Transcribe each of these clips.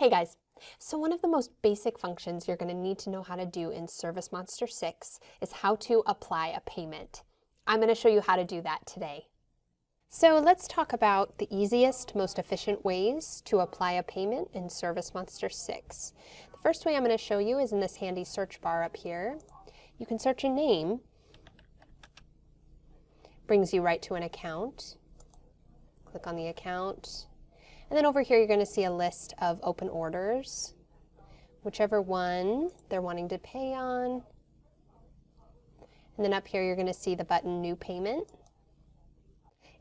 Hey guys, so one of the most basic functions you're going to need to know how to do in ServiceMonster 6 is how to apply a payment. I'm going to show you how to do that today. So let's talk about the easiest, most efficient ways to apply a payment in ServiceMonster 6. The first way I'm going to show you is in this handy search bar up here. You can search a name, brings you right to an account. Click on the account. And then over here you're going to see a list of open orders, whichever one they're wanting to pay on. And then up here you're going to see the button New Payment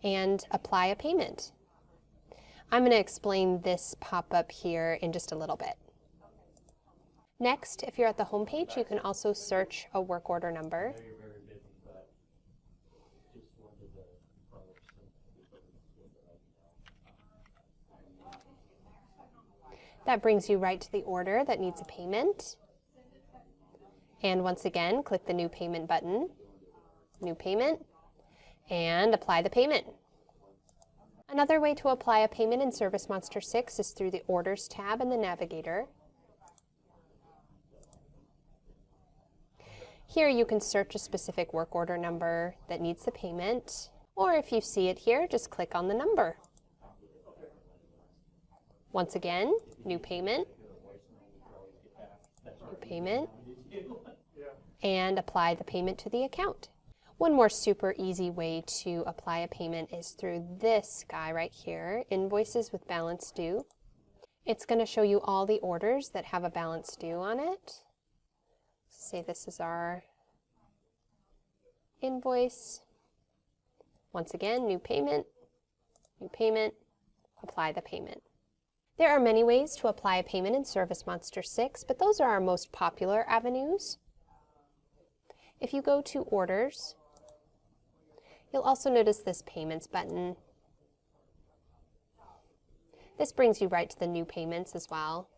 and Apply a Payment. I'm going to explain this pop-up here in just a little bit. Next, if you're at the home page, you can also search a work order number. That brings you right to the order that needs a payment. And once again, click the New Payment button, New Payment, and apply the payment. Another way to apply a payment in ServiceMonster 6 is through the Orders tab in the Navigator. Here you can search a specific work order number that needs the payment, or if you see it here, just click on the number. Once again, New Payment, New Payment, and apply the payment to the account. One more super easy way to apply a payment is through this guy right here, Invoices with Balance Due. It's going to show you all the orders that have a balance due on it. Say this is our invoice. Once again, New Payment, apply the payment. There are many ways to apply a payment in ServiceMonster 6, but those are our most popular avenues. If you go to Orders, you'll also notice this Payments button. This brings you right to the New Payments as well.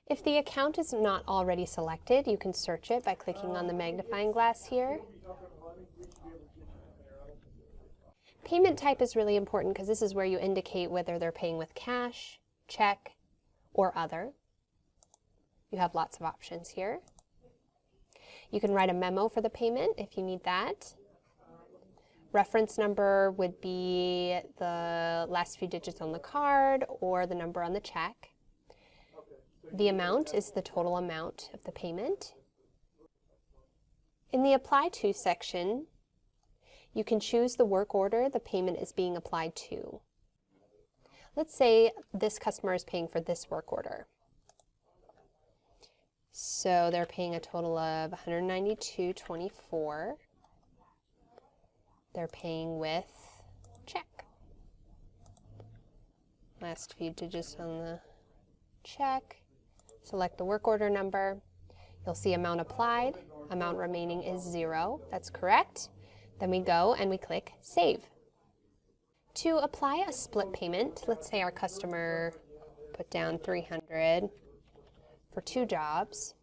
If the account is not already selected, you can search it by clicking on the magnifying glass here. Payment type is really important because this is where you indicate whether they're paying with cash, check, or other. You have lots of options here. You can write a memo for the payment if you need that. Reference number would be the last few digits on the card or the number on the check. The amount is the total amount of the payment. In the Apply To section, you can choose the work order the payment is being applied to. Let's say this customer is paying for this work order. So they're paying a total of $192.24. They're paying with check. Last few digits on the check. Select the work order number. You'll see amount applied. Amount remaining is 0. That's correct. Then we go and we click Save. To apply a split payment, let's say our customer put down $300 for 2 jobs.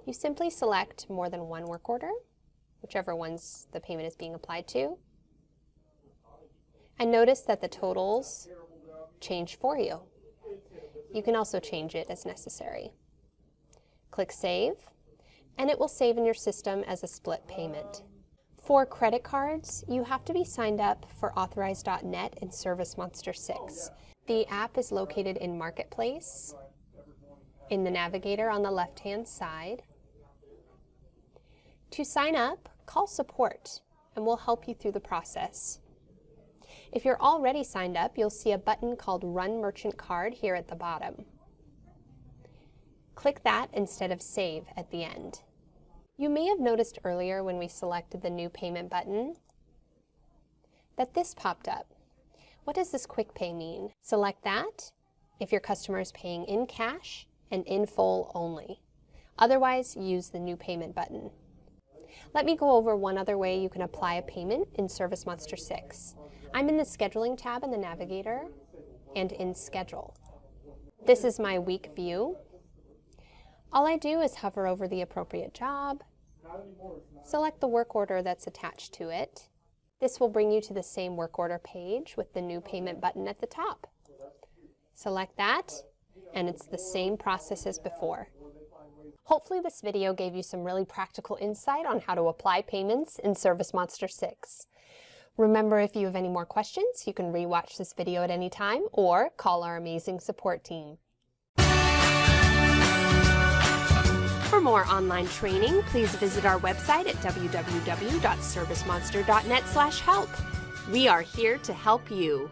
You simply select more than one work order, whichever ones the payment is being applied to. And notice that the totals change for you. You can also change it as necessary. Click Save, and it will save in your system as a split payment. For credit cards, you have to be signed up for Authorize.net in ServiceMonster 6. The app is located in Marketplace, in the Navigator on the left-hand side. To sign up, call support, and we'll help you through the process. If you're already signed up, you'll see a button called Run Merchant Card here at the bottom. Click that instead of Save at the end. You may have noticed earlier when we selected the New Payment button that this popped up. What does this Quick Pay mean? Select that if your customer is paying in cash and in full only. Otherwise, use the New Payment button. Let me go over one other way you can apply a payment in ServiceMonster 6. I'm in the Scheduling tab in the Navigator and in Schedule. This is my week view. All I do is hover over the appropriate job, select the work order that's attached to it. This will bring you to the same work order page with the New Payment button at the top. Select that, and it's the same process as before. Hopefully this video gave you some really practical insight on how to apply payments in ServiceMonster 6. Remember, if you have any more questions, you can rewatch this video at any time or call our amazing support team. For more online training, please visit our website at www.servicemonster.net/help. We are here to help you.